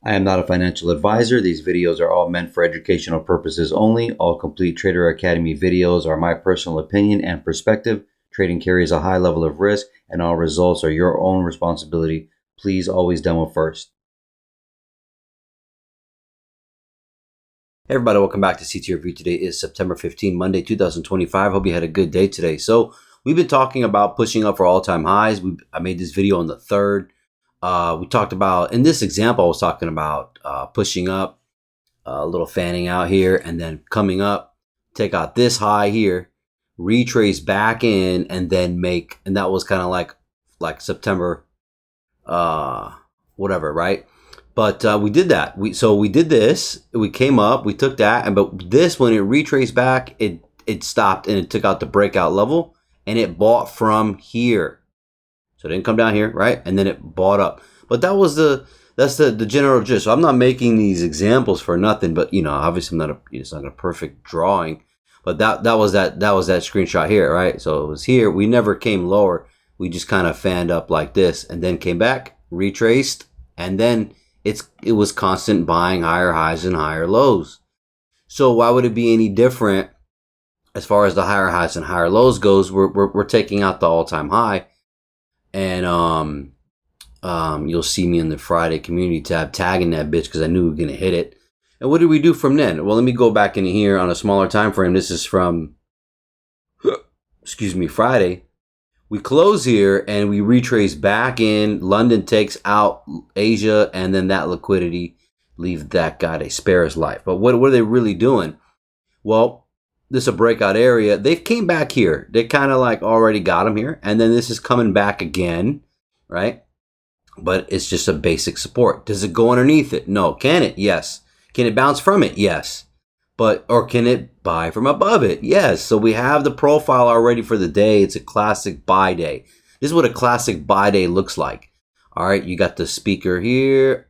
I am not a financial advisor. These videos are all meant for educational purposes only. All complete Trader Academy videos are my personal opinion and perspective. Trading carries a high level of risk, and all results are your own responsibility. Please always demo first. Hey everybody, welcome back to CT Review. Today is September 15, Monday, 2025. Hope you had a good day today. So we've been talking about pushing up for all-time highs. I made this video on the 3rd. We talked about, in this example, I was talking about pushing up, a little fanning out here, and then coming up, take out this high here, retrace back in, and then make, and that was kind of like September, whatever, right? But we did that. So we did this. We came up. We took that, but this, when it retraced back, it stopped and it took out the breakout level, and it bought from here. So it didn't come down here, right? And then it bought up. But that's the general gist. So I'm not making these examples for nothing. But obviously it's not a perfect drawing. But that was that screenshot here, right? So it was here. We never came lower. We just kind of fanned up like this, and then came back, retraced, and then it was constant buying, higher highs and higher lows. So why would it be any different as far as the higher highs and higher lows goes? We're taking out the all-time high, and you'll see me in the Friday community tab tagging that bitch because I knew we were gonna hit it. And what did we do from then? Well, let me go back in here on a smaller time frame. This is from Friday. We close here and we retrace back in. London takes out Asia, and then that liquidity leave that guy to spare his life. But what are they really doing? Well, this is a breakout area. They came back here. They kind of like already got them here, and then this is coming back again, right? But it's just a basic support. Does it go underneath it? No. Can it? Yes. Can it bounce from it? Yes. Or can it buy from above it? Yes. So we have the profile already for the day. It's a classic buy day. This is what a classic buy day looks like. All right. You got the speaker here,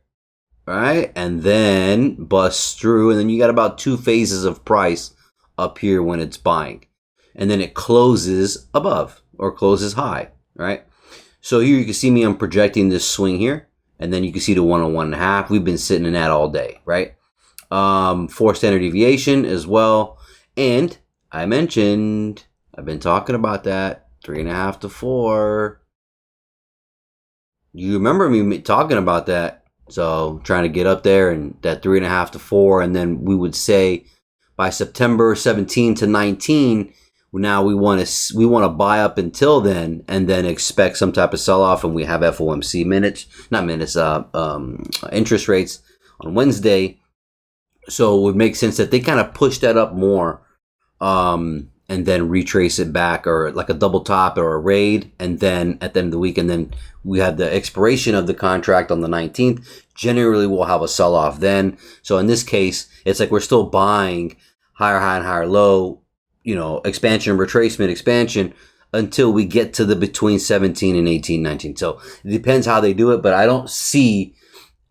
right? And then busts through. And then you got about 2 phases of price up here when it's buying. And then it closes above or closes high, right? So here you can see me, I'm projecting this swing here. And then you can see the 101.5. We've been sitting in that all day, right? 4 standard deviation as well. And I mentioned, I've been talking about that 3.5 to 4. You remember me talking about that. So trying to get up there and that 3.5 to 4. And then we would say by September 17 to 19, now we want to buy up until then, and then expect some type of sell-off. And we have FOMC interest rates on Wednesday. So it would make sense that they kind of push that up more, and then retrace it back, or like a double top or a raid, and then at the end of the week, and then we have the expiration of the contract on the 19th. Generally, we'll have a sell-off then. So in this case, it's like we're still buying higher high and higher low, expansion, retracement, expansion, until we get to the between 17 and 18, 19. So it depends how they do it, but I don't see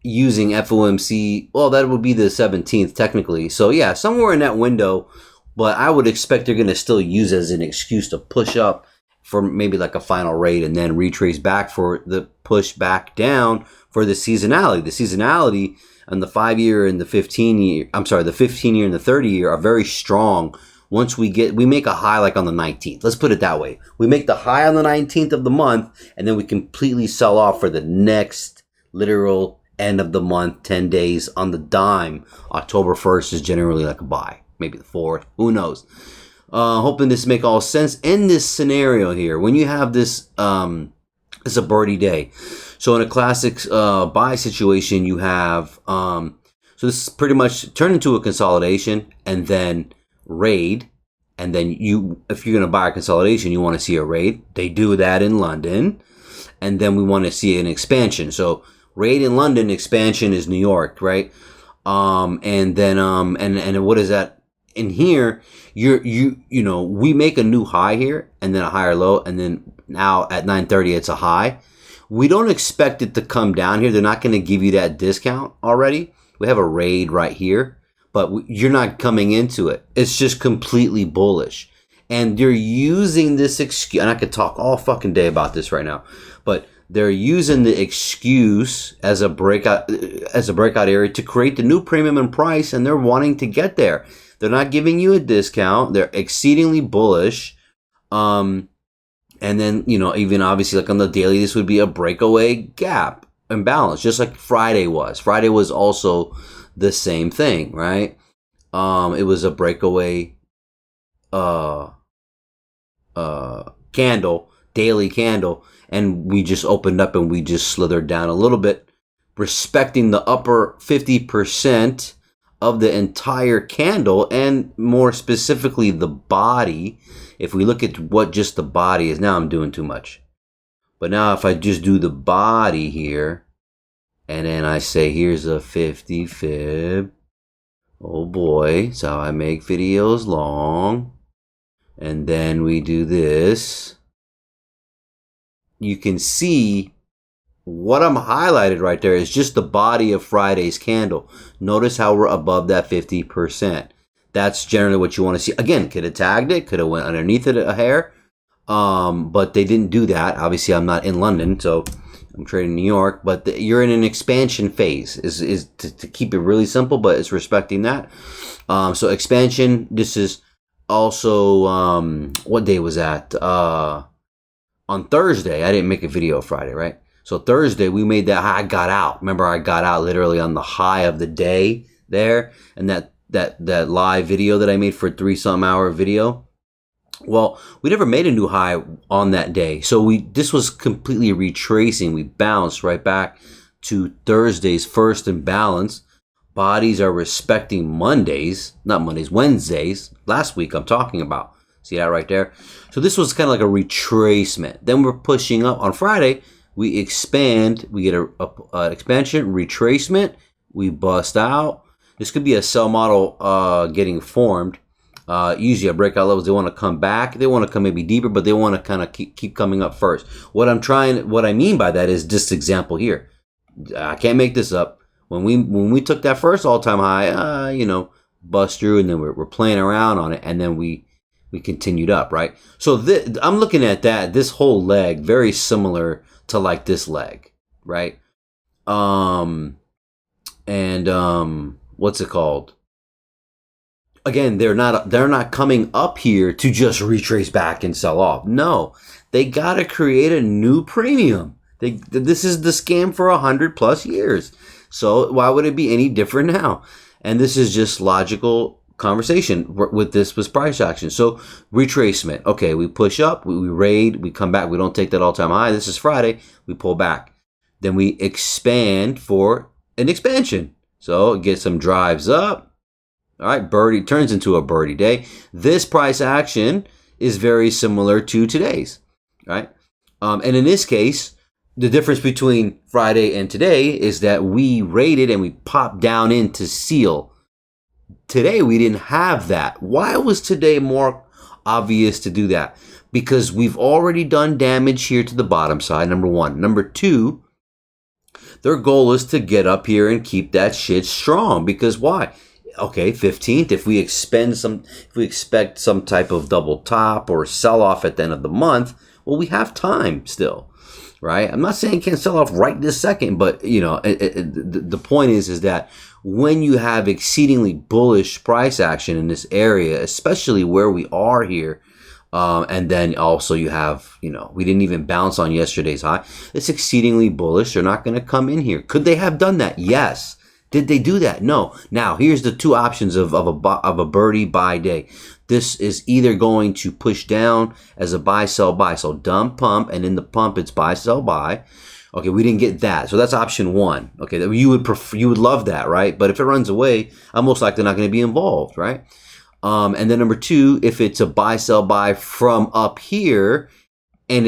using FOMC. Well, that would be the 17th technically. So yeah, somewhere in that window, but I would expect they're going to still use it as an excuse to push up for maybe like a final rate, and then retrace back for the push back down for the seasonality. The seasonality and the 5-year and the 15-year, the 15-year and the 30-year are very strong. Once we make a high like on the 19th. Let's put it that way. We make the high on the 19th of the month, and then we completely sell off for the next literal end of the month, 10 days on the dime. October 1st is generally like a buy. Maybe the 4th. Who knows? Hoping this make all sense in this scenario here. When you have this, it's a birdie day. So in a classic buy situation, you have, so this is pretty much turned into a consolidation, and then raid, and then if you're going to buy a consolidation, you want to see a raid. They do that in London, and then we want to see an expansion. So raid in London, expansion is New York, right? And then and what is that in here? We make a new high here, and then a higher low, and then now at 9:30 it's a high. We don't expect it to come down here. They're not going to give you that discount already. We have a raid right here, but you're not coming into it. It's just completely bullish. And you're using this excuse, and I could talk all fucking day about this right now, but they're using the excuse as a breakout area to create the new premium in price, and they're wanting to get there. They're not giving you a discount. They're exceedingly bullish. And then, even obviously like on the daily, this would be a breakaway gap imbalance, just like Friday was. Friday was also the same thing, right? It was a breakaway candle, daily candle, and we just opened up and we just slithered down a little bit, respecting the upper 50% of the entire candle, and more specifically the body. If we look at what just the body is, now I'm doing too much. But now if I just do the body here, and then I say here's a 50 fib, oh boy, that's how I make videos long. And then we do this. You can see what I'm highlighted right there is just the body of Friday's candle. Notice how we're above that 50%. That's generally what you want to see. Again, could have tagged it, could have went underneath it a hair, but they didn't do that. Obviously, I'm not in London, so I'm trading in New York. But you're in an expansion phase. Is to keep it really simple, but it's respecting that. So expansion. This is also what day was that? On Thursday. I didn't make a video Friday, right? So Thursday, we made that high. I got out. Remember, I got out literally on the high of the day there. And that live video that I made for a 3-some hour video. Well, we never made a new high on that day. So this was completely retracing. We bounced right back to Thursday's first imbalance. Bodies are respecting Mondays, not Mondays, Wednesdays. Last week I'm talking about. See that right there? So this was kind of like a retracement. Then we're pushing up on Friday. We expand. We get a expansion, retracement. We bust out. This could be a sell model getting formed. Usually at breakout levels, they want to come back. They want to come maybe deeper, but they want to kind of keep coming up first. What I mean by that is this example here. I can't make this up. When we took that first all-time high, bust through, and then we're playing around on it, and then we continued up, right? So I'm looking at this whole leg very similar to like this leg, right? What's it called? Again, they're not coming up here to just retrace back and sell off. No, they gotta create a new premium. This is the scam for 100+ years. So why would it be any different now? And this is just logical conversation with this was price action. So retracement. Okay, we push up, we raid, we come back. We don't take that all-time high. This is Friday. We pull back. Then we expand for an expansion. So get some drives up. All right, birdie turns into a birdie day. This price action is very similar to today's, right? And in this case, the difference between Friday and today is that we raided and we popped down into seal. Today, we didn't have that. Why was today more obvious to do that? Because we've already done damage here to the bottom side, number one. Number two, their goal is to get up here and keep that shit strong. Because why? Okay, 15th, if we expect some type of double top or sell off at the end of the month, well, we have time still. Right? I'm not saying can't sell off right this second, but the point is that when you have exceedingly bullish price action in this area, especially where we are here, and then also you have, we didn't even bounce on yesterday's high. It's exceedingly bullish. They're not going to come in here. Could they have done that? Yes. Did they do that? No. Now, here's the two options of a birdie buy day. This is either going to push down as a buy, sell, buy. So dump, pump, and in the pump, it's buy, sell, buy. Okay, we didn't get that. So that's option one. Okay, you would love that, right? But if it runs away, I'm most likely not going to be involved, right? And then number two, if it's a buy, sell, buy from up here, and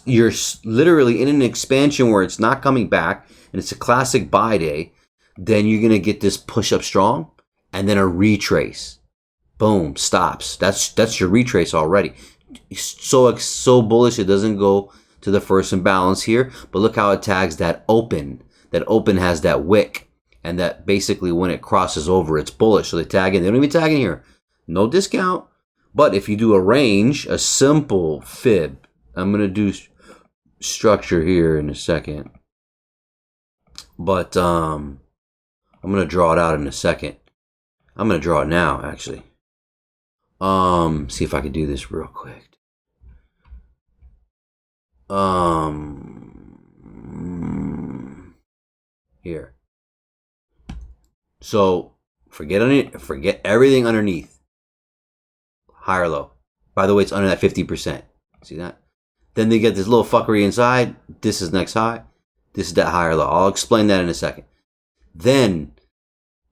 you're literally in an expansion where it's not coming back, and it's a classic buy day, then you're going to get this push up strong and then a retrace. Boom, stops. That's your retrace already. So bullish it doesn't go to the first imbalance here, but look how it tags that open. That open has that wick, and that basically when it crosses over, it's bullish. So they tag in. They don't even tag in here. No discount. But if you do a range, a simple fib, I'm going to do structure here in a second. But I'm going to draw it out in a second. I'm going to draw it now, actually. See if I can do this real quick. Here. So forget everything underneath. High or low. By the way, it's under that 50%. See that? Then they get this little fuckery inside. This is next high. This is that high or low. I'll explain that in a second. Then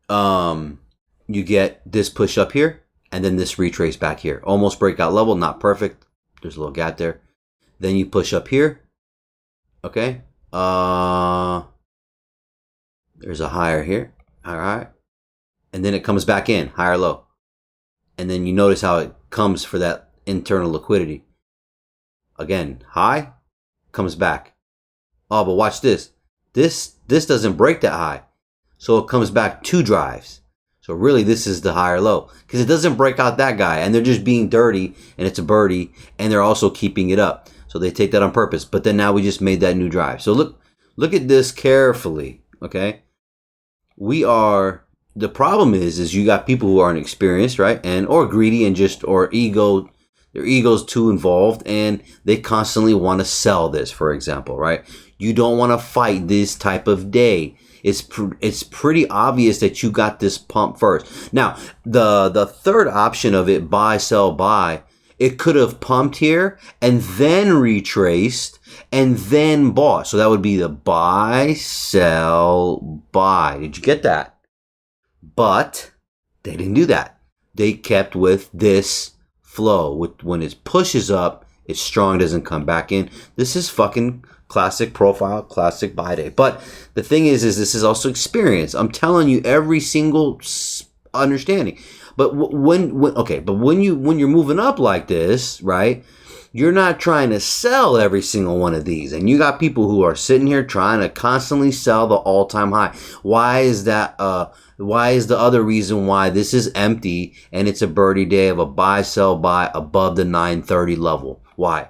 you get this push up here, and then this retrace back here. Almost breakout level, not perfect. There's a little gap there. Then you push up here. Okay. There's a higher here. All right. And then it comes back in, high or low. And then you notice how it comes for that internal liquidity. Again, high, comes back. Oh, but watch this. This doesn't break that high. So it comes back 2 drives. So really this is the higher low. Because it doesn't break out that guy. And they're just being dirty. And it's a birdie. And they're also keeping it up. So they take that on purpose. But then now we just made that new drive. So look at this carefully. Okay. The problem is you got people who aren't experienced, right? Or greedy and their ego's too involved, and they constantly want to sell this, for example, right? You don't want to fight this type of day. It's pretty obvious that you got this pump first. Now, the third option of it, buy, sell, buy, it could have pumped here and then retraced and then bought. So that would be the buy, sell, buy. Did you get that? But they didn't do that. They kept with this flow. When it pushes up, it's strong, doesn't come back in. This is fucking classic profile, classic buy day. But the thing is this is also experience. I'm telling you every single understanding. But when you're moving up like this, right? You're not trying to sell every single one of these. And you got people who are sitting here trying to constantly sell the all-time high. Why is that? Why is the other reason why this is empty and it's a birdie day of a buy, sell, buy above the 930 level? Why?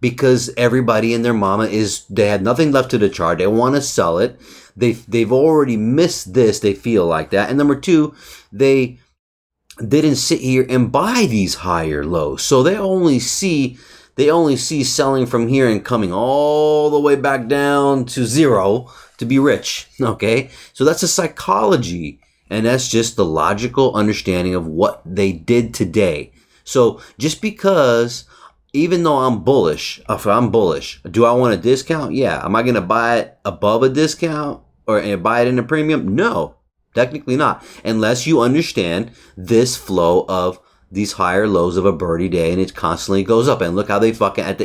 Because everybody and their mama they had nothing left to the chart. They want to sell it. They've already missed this. They feel like that. And number 2, they didn't sit here and buy these higher lows. So they only see selling from here and coming all the way back down to 0 to be rich. Okay. So that's a psychology. And that's just the logical understanding of what they did today. So just because, even though I'm bullish, do I want a discount? Yeah. Am I going to buy it above a discount or buy it in a premium? No, technically not. Unless you understand this flow of these higher lows of a birdie day, and it constantly goes up. And look how they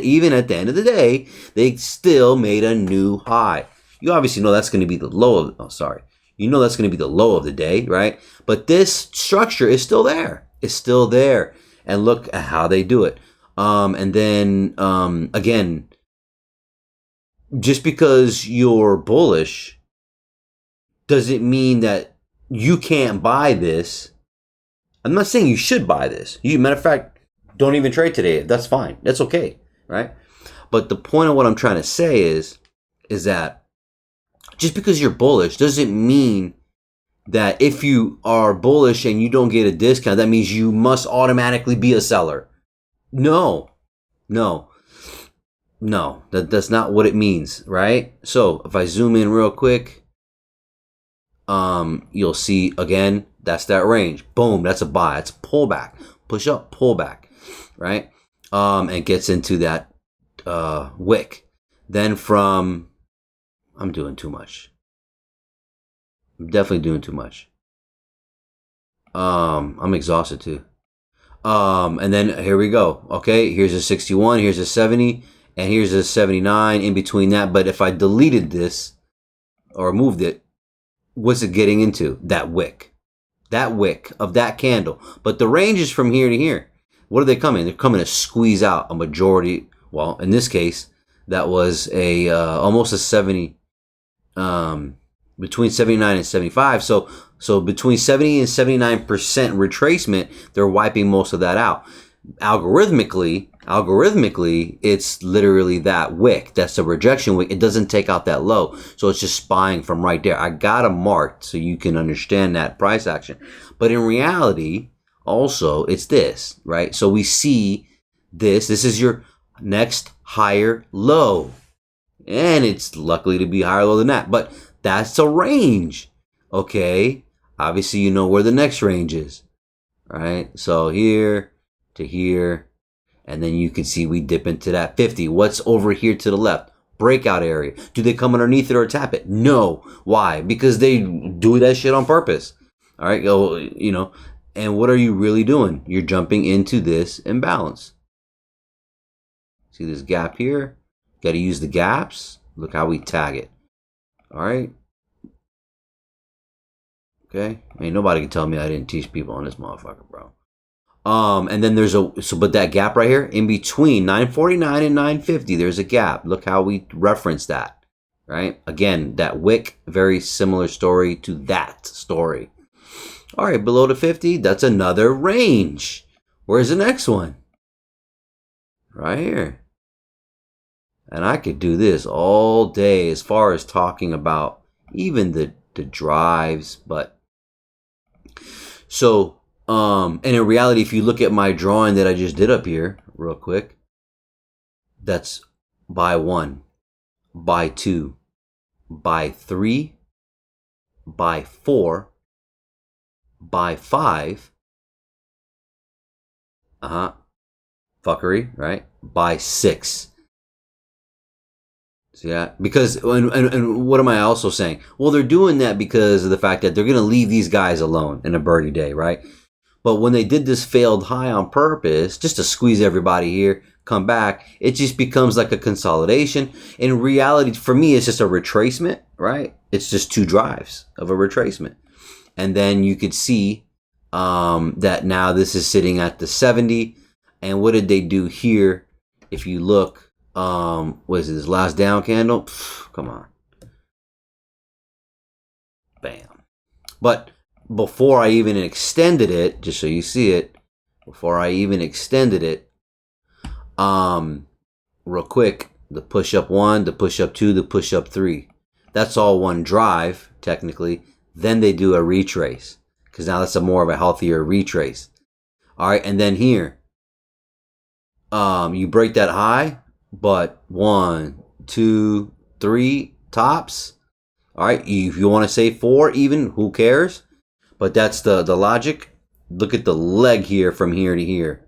even at the end of the day, they still made a new high. You obviously know that's going to be the low of, you know that's going to be the low of the day, right? But this structure is still there. It's still there. And look at how they do it. And then, again, just because you're bullish doesn't mean that you can't buy this. I'm not saying you should buy this. Matter of fact, don't even trade today. That's fine. That's okay, right? But the point of what I'm trying to say is that just because you're bullish doesn't mean that if you are bullish and you don't get a discount, that means you must automatically be a seller. No. That's not what it means, right? So if I zoom in real quick, you'll see again, that's that range. Boom, that's a buy. It's a pullback. Push up, pullback, right? And gets into that wick. Then I'm doing too much. I'm definitely doing too much. I'm exhausted too. And then here we go. Okay, here's a 61, here's a 70, and here's a 79 in between that. But if I deleted this or moved it, what's it getting into? That wick of that candle. But the range is from here to here. What are they coming? They're coming to squeeze out a majority. Well, in this case, that was a almost a 70, between 79 and 75. So between 70 and 79% retracement, they're wiping most of that out. Algorithmically, Algorithmically, it's literally that wick. That's the rejection wick. It doesn't take out that low. So it's just spying from right there. I got them marked so you can understand that price action. But in reality, also, it's this, right? So we see this. This is your next higher low. And it's luckily to be higher low than that. But that's a range. Okay. Obviously, you know where the next range is. Right? So here to here. And then you can see we dip into that 50. What's over here to the left? Breakout area. Do they come underneath it or tap it? No. Why? Because they do that shit on purpose. All right. You know, and what are you really doing? You're jumping into this imbalance. See this gap here? Got to use the gaps. Look how we tag it. All right. Okay. Ain't nobody can tell me I didn't teach people on this motherfucker, bro. And then there's but that gap right here in between 949 and 950, there's a gap. Look how we reference that, right? Again, that wick, very similar story to that story. All right, below the 50, that's another range. Where's the next one? Right here. And I could do this all day as far as talking about even the drives, but so and in reality, if you look at my drawing that I just did up here real quick, that's buy 1, buy 2, buy 3, buy 4, buy 5, fuckery, right? Buy 6. So yeah, because, and what am I also saying? Well, they're doing that because of the fact that they're going to leave these guys alone in a birdie day, right? But when they did this failed high on purpose, just to squeeze everybody here, come back, it just becomes like a consolidation. In reality, for me, it's just a retracement, right? It's just 2 drives of a retracement. And then you could see that now this is sitting at the 70. And what did they do here? If you look, what is this last down candle? Come on. Bam. But before I even extended it, just so you see it, before I even extended it, real quick, the push up 1, the push up 2, the push up 3. That's all one drive, technically. Then they do a retrace, because now that's a more of a healthier retrace. All right, and then here, you break that high, but 1, 2, 3 tops. All right, if you want to say 4 even, who cares? But that's the logic. Look at the leg here from here to here.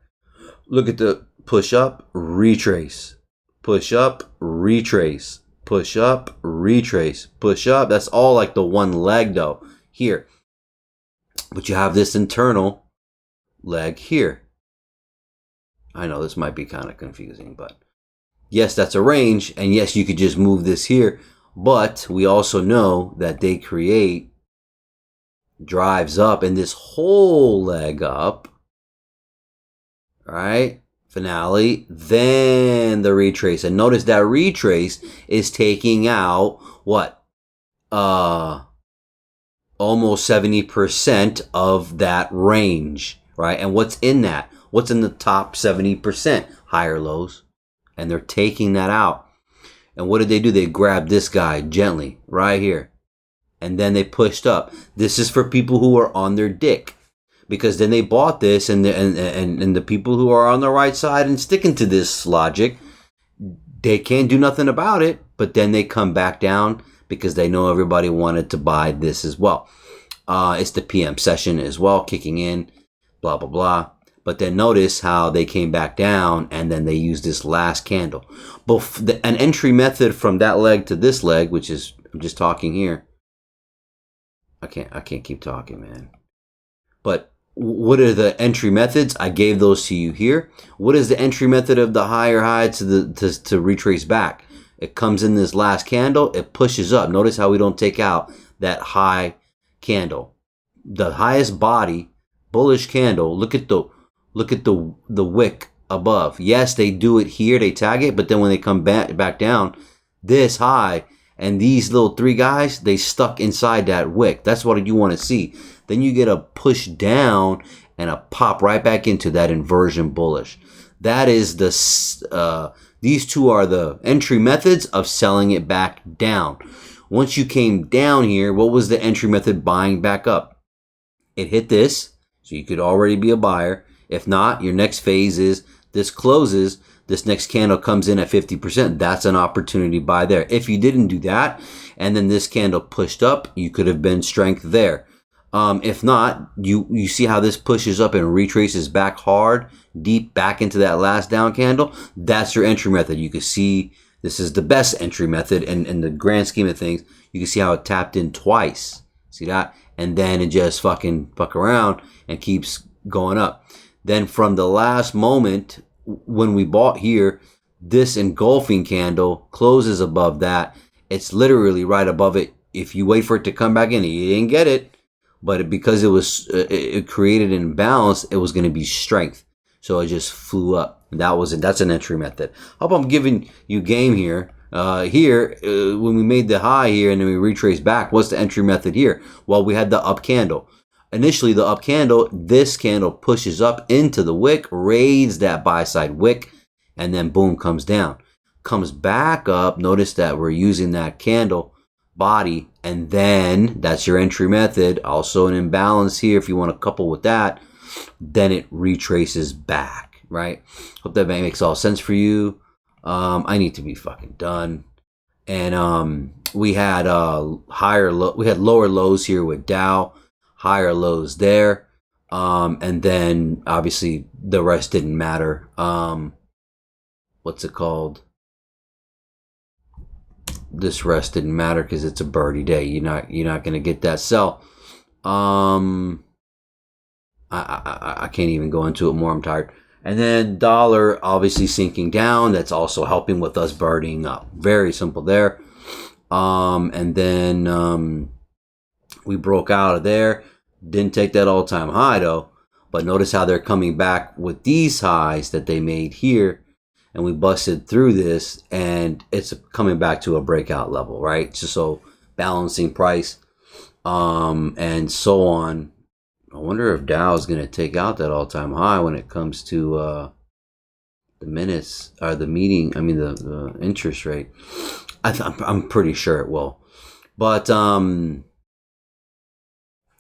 Look at the push up, retrace. Push up, retrace. Push up, retrace. Push up. That's all like the one leg though. Here. But you have this internal leg here. I know this might be kind of confusing, but yes, that's a range. And yes, you could just move this here. But we also know that they create drives up and this whole leg up, right? Finale, then the retrace. And notice that retrace is taking out what? Almost 70% of that range, right? And what's in that? What's in the top 70%? Higher lows. And they're taking that out. And what did they do? They grabbed this guy gently right here. And then they pushed up. This is for people who are on their dick. Because then they bought this and the people who are on the right side and sticking to this logic, they can't do nothing about it. But then they come back down because they know everybody wanted to buy this as well. It's the PM session as well, kicking in, blah, blah, blah. But then notice how they came back down and then they used this last candle. An entry method from that leg to this leg, which is, I'm just talking here. I can't keep talking, man. But what are the entry methods? I gave those to you here. What is the entry method of the higher high to retrace back? It comes in this last candle. It pushes up. Notice how we don't take out that high candle. The highest body, bullish candle. Look at the wick above. Yes, they do it here. They tag it. But then when they come back down, this high and these little 3 guys, they stuck inside that wick. That's what you want to see. Then you get a push down and a pop right back into that inversion bullish. That is these two are the entry methods of selling it back down. Once you came down here, what was the entry method buying back up? It hit this, so you could already be a buyer. If not, your next phase is this closes, this next candle comes in at 50%. That's an opportunity buy there. If you didn't do that, and then this candle pushed up, you could have been strength there. If not, you see how this pushes up and retraces back hard, deep back into that last down candle. That's your entry method. You can see this is the best entry method, and in the grand scheme of things, you can see how it tapped in twice. See that? And then it just fuck around and keeps going up. Then from the last moment when we bought here, this engulfing candle closes above that. It's literally right above it. If you wait for it to come back in, you didn't get it. But because it created an imbalance, it was going to be strength. So it just flew up. That's an entry method. Hope I'm giving you game here. When we made the high here and then we retraced back, what's the entry method here? Well, we had the up candle. Initially, the up candle, this candle pushes up into the wick, raids that buy side wick, and then boom, comes down. Comes back up. Notice that we're using that candle body, and then that's your entry method. Also an imbalance here if you want to couple with that. Then it retraces back, right? Hope that makes all sense for you. I need to be fucking done. And we had lower lows here with Dow, higher lows there. And then obviously the rest didn't matter. What's it called? This rest didn't matter because it's a birdie day. You're not gonna get that sell. I can't even go into it more. I'm tired. And then dollar obviously sinking down. That's also helping with us birdieing up. Very simple there. And then we broke out of there. Didn't take that all-time high though. But notice how they're coming back with these highs that they made here. And we busted through this, and it's coming back to a breakout level, right? So balancing price, and so on. I wonder if Dow is going to take out that all-time high when it comes to the minutes or the meeting. I mean the interest rate. I'm pretty sure it will. But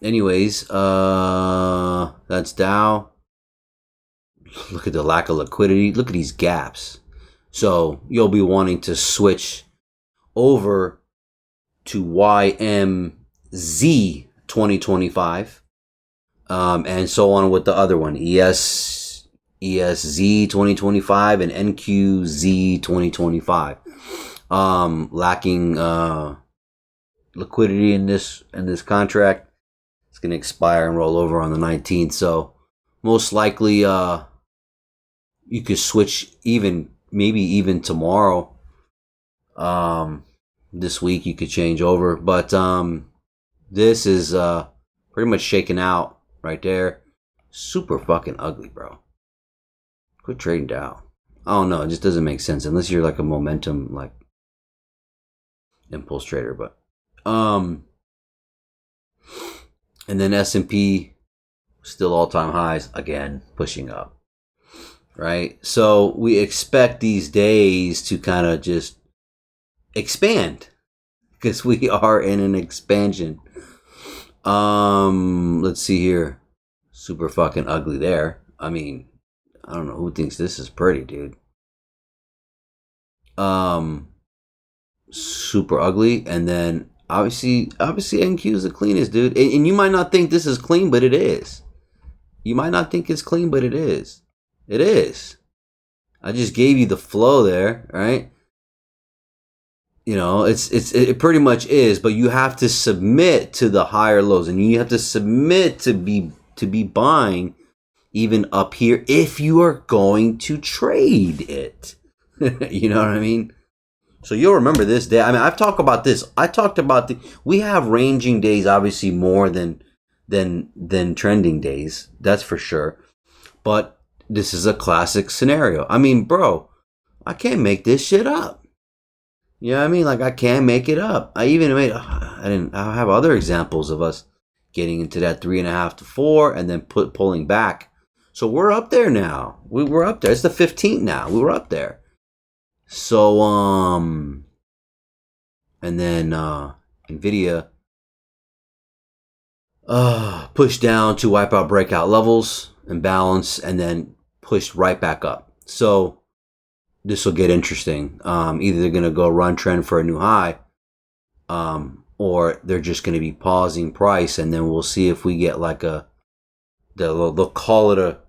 anyways, that's Dow. Look at the lack of liquidity. Look at these gaps. So you'll be wanting to switch over to YMZ 2025. And so on with the other one. ESZ 2025 and NQZ 2025. Lacking liquidity in this contract. It's going to expire and roll over on the 19th. So most likely you could switch maybe even tomorrow. This week you could change over, but this is pretty much shaken out right there. Super fucking ugly, bro. Quit trading Dow. I don't know, it just doesn't make sense unless you're like a momentum like impulse trader. But and then S&P still all-time highs again, pushing up. Right? So we expect these days to kind of just expand because we are in an expansion. Let's see here. Super fucking ugly there. I mean, I don't know who thinks this is pretty, dude. Super ugly. And then obviously NQ is the cleanest, dude. And you might not think this is clean, but it is. You might not think it's clean, but it is. It is. I just gave you the flow there, right? You know, it pretty much is, but you have to submit to the higher lows, and you have to submit to be buying even up here if you are going to trade it. You know what I mean? So you'll remember this day. I mean, I've talked about this. I talked about we have ranging days, obviously more than trending days. That's for sure. But this is a classic scenario. I mean, bro, I can't make this shit up. You know what I mean? Like, I can't make it up. I have other examples of us getting into that 3.5 to 4 and then pulling back. So we're up there now. We were up there. It's the 15th now. We were up there. So and then Nvidia pushed down to wipe out breakout levels and balance, and then pushed right back up. So this will get interesting. Either they're gonna go run trend for a new high, or they're just gonna be pausing price, and then we'll see if we get like they'll call it a,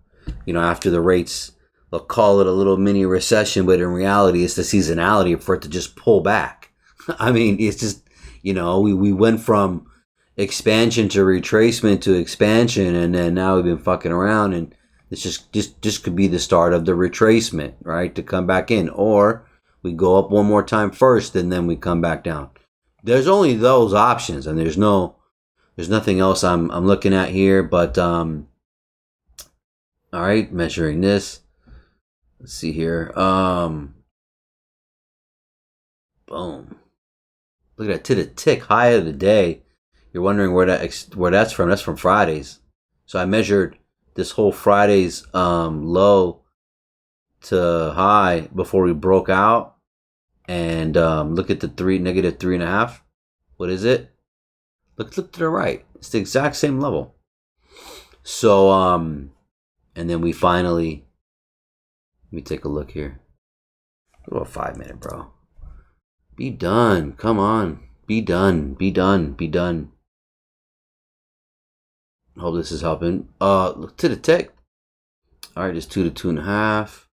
after the rates, they'll call it a little mini recession, but in reality, it's the seasonality for it to just pull back. I mean, it's just, we went from expansion to retracement to expansion, and then now we've been fucking around, and it's just could be the start of the retracement, right? To come back in, or we go up one more time first, and then we come back down. There's only those options, and there's nothing else I'm looking at here, but all right, measuring this. Let's see here. Boom. Look at that, to the tick, high of the day. You're wondering where that's from. That's from Fridays. So I measured this whole Friday's low to high before we broke out, and look at the negative 3.5. What is it? Look to the right. It's the exact same level. So and then we finally, let me take a look here. What about 5 minute, bro? Be done. Come on. Be done. Be done. Be done. Hope this is helping. Look to the tick. All right, it's 2 to 2.5.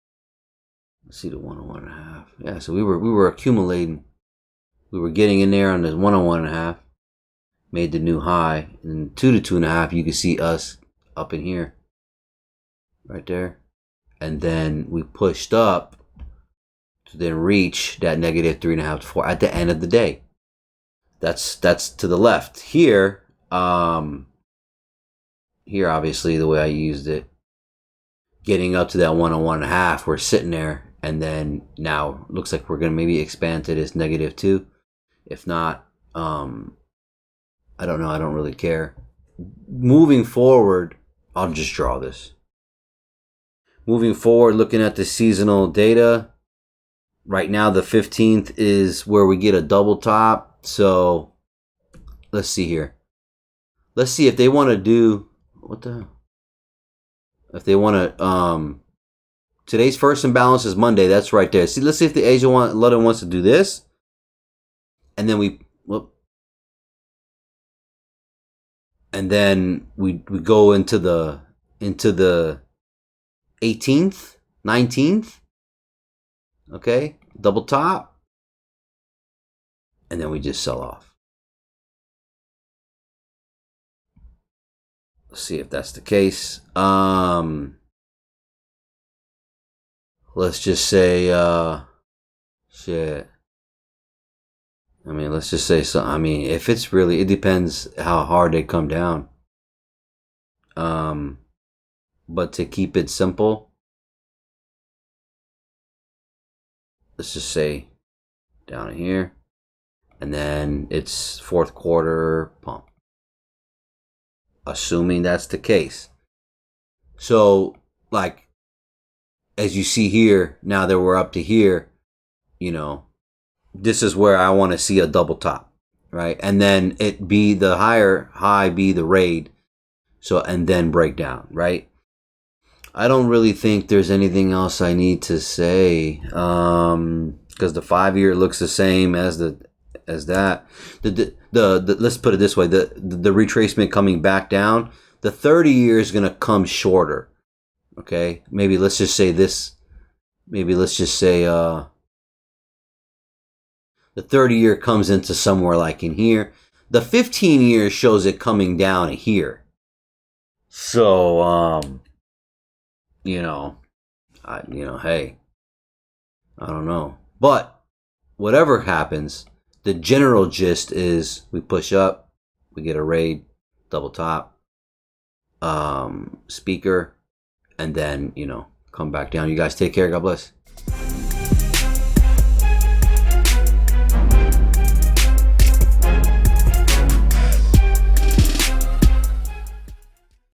Let's see the 1 to 1.5. Yeah, so we were accumulating. We were getting in there on the 1 to 1.5. Made the new high, and 2 to 2.5. You can see us up in here, right there, and then we pushed up to then reach that negative 3.5 to 4 at the end of the day. That's to the left here. Here, obviously, the way I used it, getting up to that 1 to 1.5, we're sitting there, and then now looks like we're gonna maybe expand to this negative 2. If not, I don't know. I don't really care. Moving forward, I'll just draw this. Moving forward, looking at the seasonal data, right now the 15th is where we get a double top. So let's see here. Let's see if they want to do, what the hell? If they want to, today's first imbalance is Monday. That's right there. See, let's see if the Asia London wants to do this. And then and then we go into the 18th, 19th. Okay, double top, and then we just sell off. Let's see if that's the case. Let's just say shit. I mean, let's just say so. I mean, if it's really, it depends how hard they come down. But to keep it simple, let's just say down here, and then it's fourth quarter pump. Assuming that's the case. So, like, as you see here, now that we're up to here, this is where I want to see a double top, right? And then it be the higher high, be the raid. So, and then break down, right? I don't really think there's anything else I need to say, because the 5-year looks the same as that. The let's put it this way: the retracement coming back down. The 30-year is gonna come shorter. Okay, maybe let's just say this. Maybe let's just say the 30-year comes into somewhere like in here. The 15-year shows it coming down here. So hey, I don't know. But whatever happens, the general gist is we push up, we get a raid, double top, speaker, and then, come back down. You guys take care. God bless.